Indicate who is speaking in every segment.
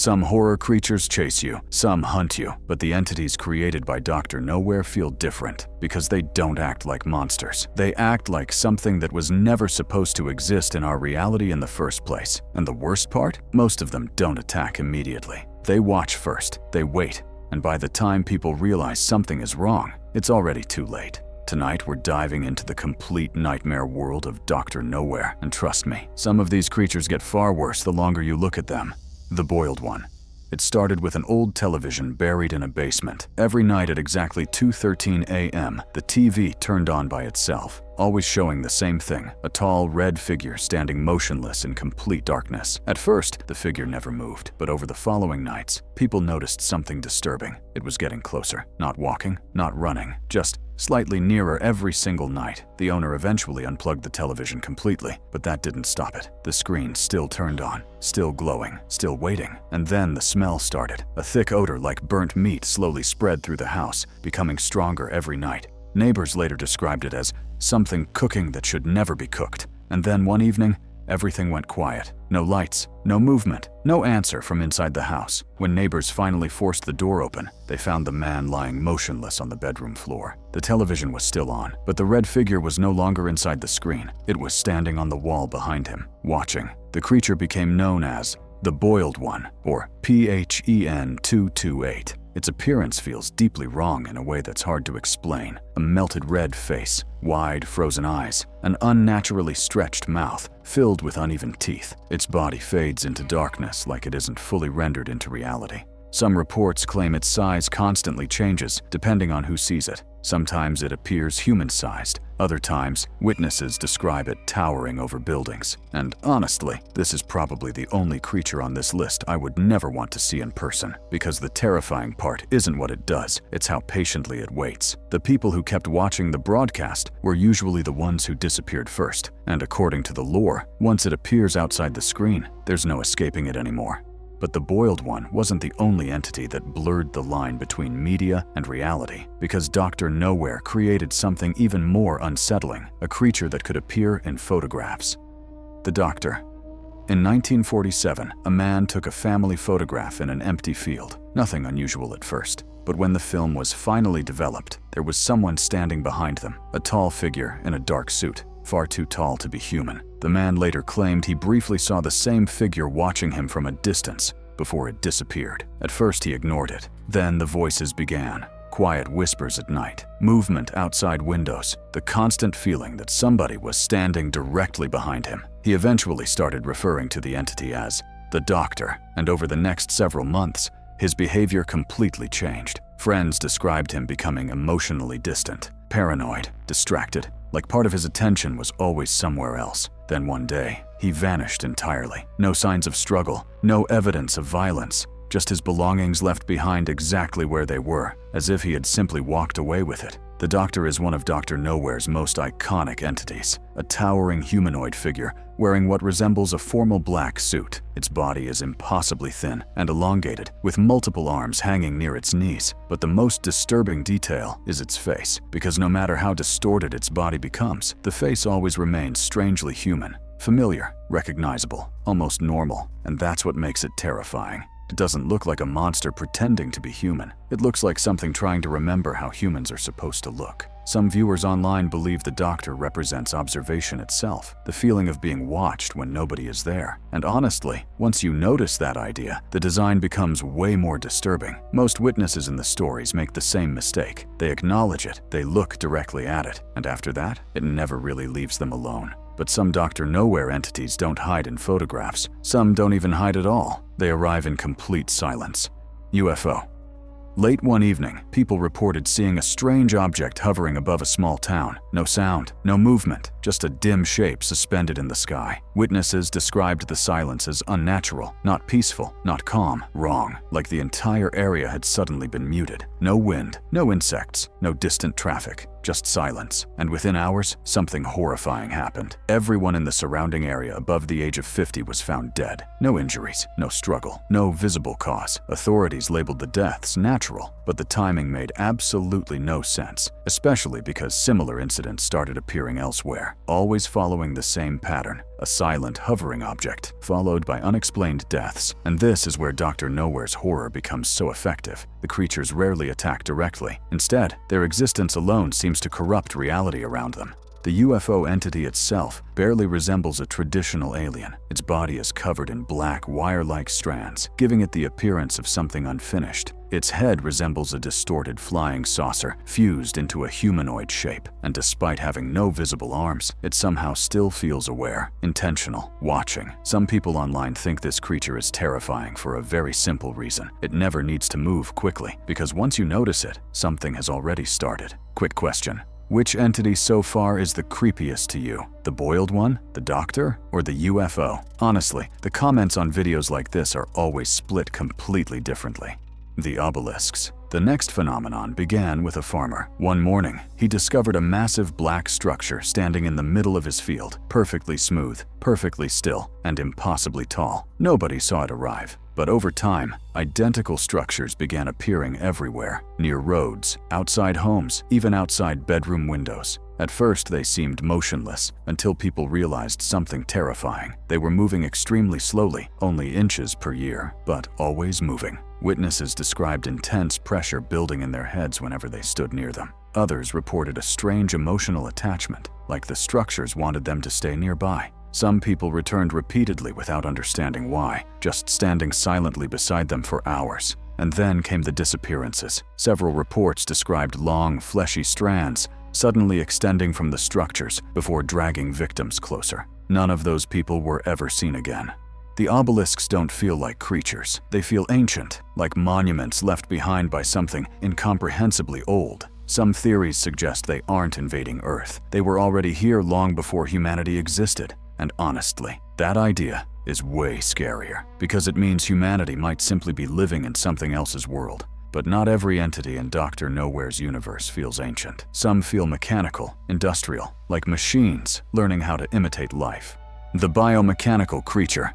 Speaker 1: Some horror creatures chase you, some hunt you, but the entities created by Dr. Nowhere feel different because they don't act like monsters. They act like something that was never supposed to exist in our reality in the first place. And the worst part? Most of them don't attack immediately. They watch first, they wait, and by the time people realize something is wrong, it's already too late. Tonight, we're diving into the complete nightmare world of Dr. Nowhere, and trust me, some of these creatures get far worse the longer you look at them. The Boiled One. It started with an old television buried in a basement. Every night at exactly 2:13 a.m., the TV turned on by itself, always showing the same thing, a tall red figure standing motionless in complete darkness. At first, the figure never moved, but over the following nights, people noticed something disturbing. It was getting closer, not walking, not running, just slightly nearer every single night. The owner eventually unplugged the television completely, but that didn't stop it. The screen still turned on, still glowing, still waiting, and then the smell started. A thick odor like burnt meat slowly spread through the house, becoming stronger every night. Neighbors later described it as something cooking that should never be cooked. And then one evening, everything went quiet. No lights, no movement, no answer from inside the house. When neighbors finally forced the door open, they found the man lying motionless on the bedroom floor. The television was still on, but the red figure was no longer inside the screen. It was standing on the wall behind him, watching. The creature became known as the Boiled One, or PHEN-228. Its appearance feels deeply wrong in a way that's hard to explain. A melted red face, wide frozen eyes, an unnaturally stretched mouth filled with uneven teeth. Its body fades into darkness like it isn't fully rendered into reality. Some reports claim its size constantly changes depending on who sees it. Sometimes it appears human-sized. Other times, witnesses describe it towering over buildings. And honestly, this is probably the only creature on this list I would never want to see in person, because the terrifying part isn't what it does, it's how patiently it waits. The people who kept watching the broadcast were usually the ones who disappeared first, and according to the lore, once it appears outside the screen, there's no escaping it anymore. But the Boiled One wasn't the only entity that blurred the line between media and reality, because Dr. Nowhere created something even more unsettling, a creature that could appear in photographs. The Doctor. In 1947, a man took a family photograph in an empty field. Nothing unusual at first. But when the film was finally developed, there was someone standing behind them, a tall figure in a dark suit, far too tall to be human. The man later claimed he briefly saw the same figure watching him from a distance before it disappeared. At first he ignored it. Then the voices began. Quiet whispers at night, movement outside windows, the constant feeling that somebody was standing directly behind him. He eventually started referring to the entity as the Doctor, and over the next several months, his behavior completely changed. Friends described him becoming emotionally distant, paranoid, distracted, like part of his attention was always somewhere else. Then one day, he vanished entirely. No signs of struggle, no evidence of violence, just his belongings left behind exactly where they were, as if he had simply walked away with it. The Doctor is one of Dr. Nowhere's most iconic entities, a towering humanoid figure wearing what resembles a formal black suit. Its body is impossibly thin and elongated, with multiple arms hanging near its knees. But the most disturbing detail is its face, because no matter how distorted its body becomes, the face always remains strangely human, familiar, recognizable, almost normal, and that's what makes it terrifying. It doesn't look like a monster pretending to be human. It looks like something trying to remember how humans are supposed to look. Some viewers online believe the Doctor represents observation itself, the feeling of being watched when nobody is there. And honestly, once you notice that idea, the design becomes way more disturbing. Most witnesses in the stories make the same mistake. They acknowledge it, they look directly at it, and after that, it never really leaves them alone. But some Dr. Nowhere entities don't hide in photographs. Some don't even hide at all. They arrive in complete silence. UFO. Late one evening, people reported seeing a strange object hovering above a small town. No sound, no movement, just a dim shape suspended in the sky. Witnesses described the silence as unnatural, not peaceful, not calm, wrong, like the entire area had suddenly been muted. No wind, no insects, no distant traffic, just silence. And within hours, something horrifying happened. Everyone in the surrounding area above the age of 50 was found dead. No injuries, no struggle, no visible cause. Authorities labeled the deaths natural, but the timing made absolutely no sense, especially because similar incidents started appearing elsewhere, always following the same pattern. a silent hovering object, followed by unexplained deaths. And this is where Dr. Nowhere's horror becomes so effective. The creatures rarely attack directly. Instead, their existence alone seems to corrupt reality around them. The UFO entity itself barely resembles a traditional alien. Its body is covered in black, wire-like strands, giving it the appearance of something unfinished. Its head resembles a distorted flying saucer fused into a humanoid shape, and despite having no visible arms, it somehow still feels aware, intentional, watching. Some people online think this creature is terrifying for a very simple reason. It never needs to move quickly, because once you notice it, something has already started. Quick question. Which entity so far is the creepiest to you? The boiled one, the doctor, or the UFO? Honestly, the comments on videos like this are always split completely differently. The Obelisks. The next phenomenon began with a farmer. One morning, he discovered a massive black structure standing in the middle of his field, perfectly smooth, perfectly still, and impossibly tall. Nobody saw it arrive. But over time, identical structures began appearing everywhere, near roads, outside homes, even outside bedroom windows. At first, they seemed motionless, until people realized something terrifying. They were moving extremely slowly, only inches per year, but always moving. Witnesses described intense pressure building in their heads whenever they stood near them. Others reported a strange emotional attachment, like the structures wanted them to stay nearby. Some people returned repeatedly without understanding why, just standing silently beside them for hours. And then came the disappearances. Several reports described long, fleshy strands suddenly extending from the structures before dragging victims closer. None of those people were ever seen again. The obelisks don't feel like creatures. They feel ancient, like monuments left behind by something incomprehensibly old. Some theories suggest they aren't invading Earth. They were already here long before humanity existed. And honestly, that idea is way scarier, because it means humanity might simply be living in something else's world. But not every entity in Dr. Nowhere's universe feels ancient. Some feel mechanical, industrial, like machines learning how to imitate life. The Biomechanical Creature.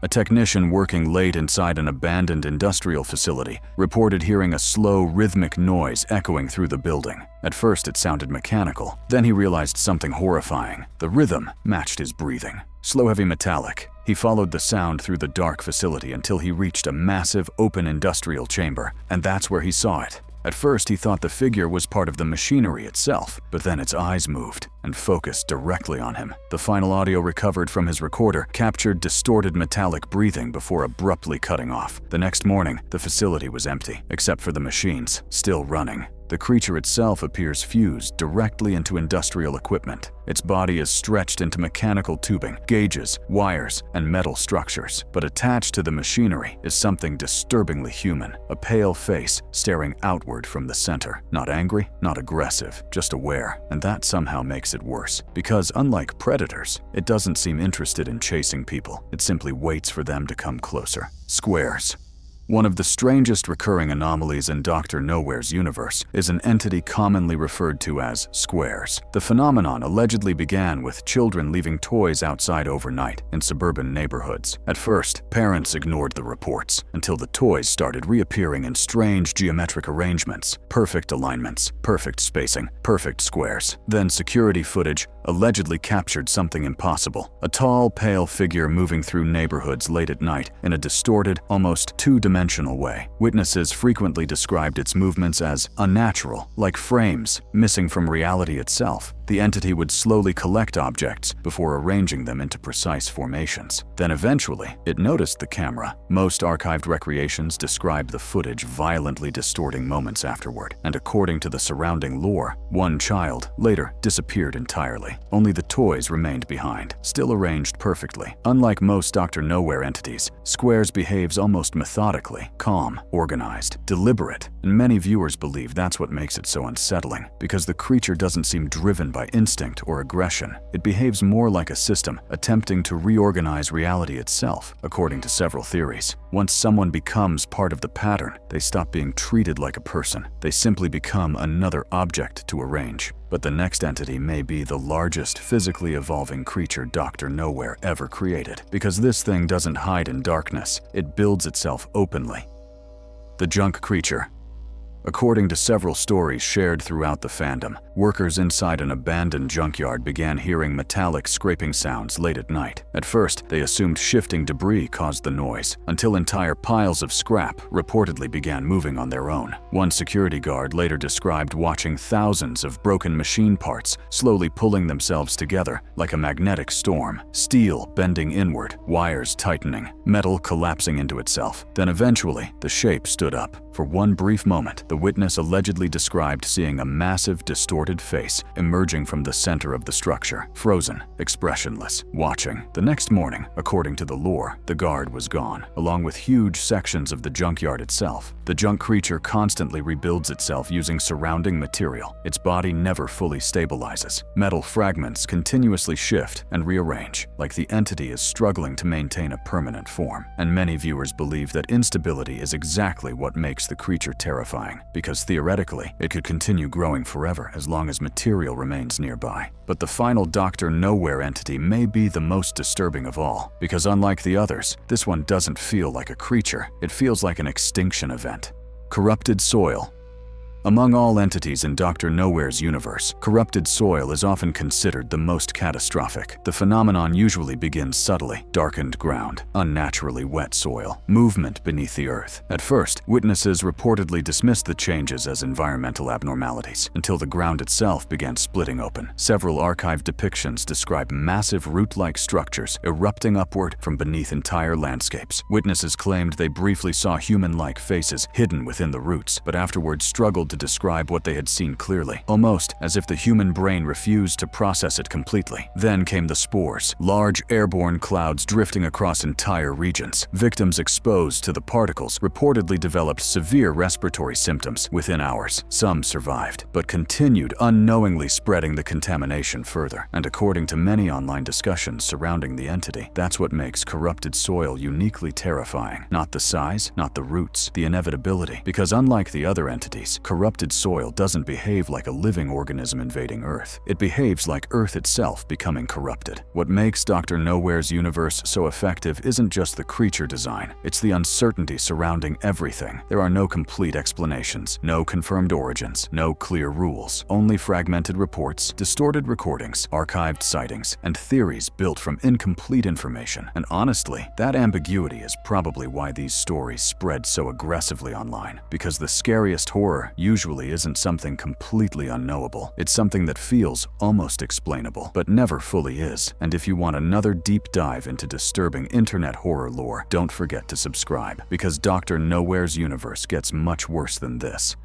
Speaker 1: A technician working late inside an abandoned industrial facility reported hearing a slow, rhythmic noise echoing through the building. At first, it sounded mechanical. Then he realized something horrifying. The rhythm matched his breathing. Slow, heavy, metallic. He followed the sound through the dark facility until he reached a massive, open industrial chamber, and that's where he saw it. At first, he thought the figure was part of the machinery itself, but then its eyes moved and focused directly on him. The final audio recovered from his recorder captured distorted metallic breathing before abruptly cutting off. The next morning, the facility was empty, except for the machines, still running. The creature itself appears fused directly into industrial equipment. Its body is stretched into mechanical tubing, gauges, wires, and metal structures. But attached to the machinery is something disturbingly human, a pale face staring outward from the center. Not angry, not aggressive, just aware. And that somehow makes it worse, because unlike predators, it doesn't seem interested in chasing people. It simply waits for them to come closer. Squares. One of the strangest recurring anomalies in Dr. Nowhere's universe is an entity commonly referred to as squares. The phenomenon allegedly began with children leaving toys outside overnight in suburban neighborhoods. At first, parents ignored the reports until the toys started reappearing in strange geometric arrangements, perfect alignments, perfect spacing, perfect squares. Then security footage allegedly captured something impossible. A tall, pale figure moving through neighborhoods late at night in a distorted, almost two-dimensional way. Witnesses frequently described its movements as unnatural, like frames missing from reality itself. The entity would slowly collect objects before arranging them into precise formations. Then eventually, it noticed the camera. Most archived recreations describe the footage violently distorting moments afterward, and according to the surrounding lore, one child later disappeared entirely. Only the toys remained behind, still arranged perfectly. Unlike most Dr. Nowhere entities, Squares behaves almost methodically, calm, organized, deliberate, and many viewers believe that's what makes it so unsettling, because the creature doesn't seem driven by instinct or aggression. It behaves more like a system, attempting to reorganize reality itself, according to several theories. Once someone becomes part of the pattern, they stop being treated like a person. They simply become another object to arrange. But the next entity may be the largest physically evolving creature Dr. Nowhere ever created, because this thing doesn't hide in darkness, it builds itself openly. The Junk Creature. According to several stories shared throughout the fandom, workers inside an abandoned junkyard began hearing metallic scraping sounds late at night. At first, they assumed shifting debris caused the noise, until entire piles of scrap reportedly began moving on their own. One security guard later described watching thousands of broken machine parts slowly pulling themselves together like a magnetic storm, steel bending inward, wires tightening, metal collapsing into itself. Then eventually, the shape stood up. For one brief moment, the witness allegedly described seeing a massive, distorted face emerging from the center of the structure, frozen, expressionless, watching. The next morning, according to the lore, the guard was gone, along with huge sections of the junkyard itself. The junk creature constantly rebuilds itself using surrounding material. Its body never fully stabilizes. Metal fragments continuously shift and rearrange, like the entity is struggling to maintain a permanent form. And many viewers believe that instability is exactly what makes the creature terrifying, because theoretically, it could continue growing forever as long as material remains nearby. But the final Dr. Nowhere entity may be the most disturbing of all, because unlike the others, this one doesn't feel like a creature, it feels like an extinction event. Corrupted soil. Among all entities in Dr. Nowhere's universe, corrupted soil is often considered the most catastrophic. The phenomenon usually begins subtly: darkened ground, unnaturally wet soil, movement beneath the earth. At first, witnesses reportedly dismissed the changes as environmental abnormalities, until the ground itself began splitting open. Several archived depictions describe massive root-like structures erupting upward from beneath entire landscapes. Witnesses claimed they briefly saw human-like faces hidden within the roots, but afterwards struggled to describe what they had seen clearly, almost as if the human brain refused to process it completely. Then came the spores, large airborne clouds drifting across entire regions. Victims exposed to the particles reportedly developed severe respiratory symptoms within hours. Some survived, but continued unknowingly spreading the contamination further. And according to many online discussions surrounding the entity, that's what makes corrupted soil uniquely terrifying. Not the size, not the roots, the inevitability. Because unlike the other entities, corrupted soil doesn't behave like a living organism invading Earth. It behaves like Earth itself becoming corrupted. What makes Dr. Nowhere's universe so effective isn't just the creature design, it's the uncertainty surrounding everything. There are no complete explanations, no confirmed origins, no clear rules, only fragmented reports, distorted recordings, archived sightings, and theories built from incomplete information. And honestly, that ambiguity is probably why these stories spread so aggressively online, because the scariest horror usually isn't something completely unknowable. It's something that feels almost explainable, but never fully is. And if you want another deep dive into disturbing internet horror lore, don't forget to subscribe, because Dr. Nowhere's universe gets much worse than this.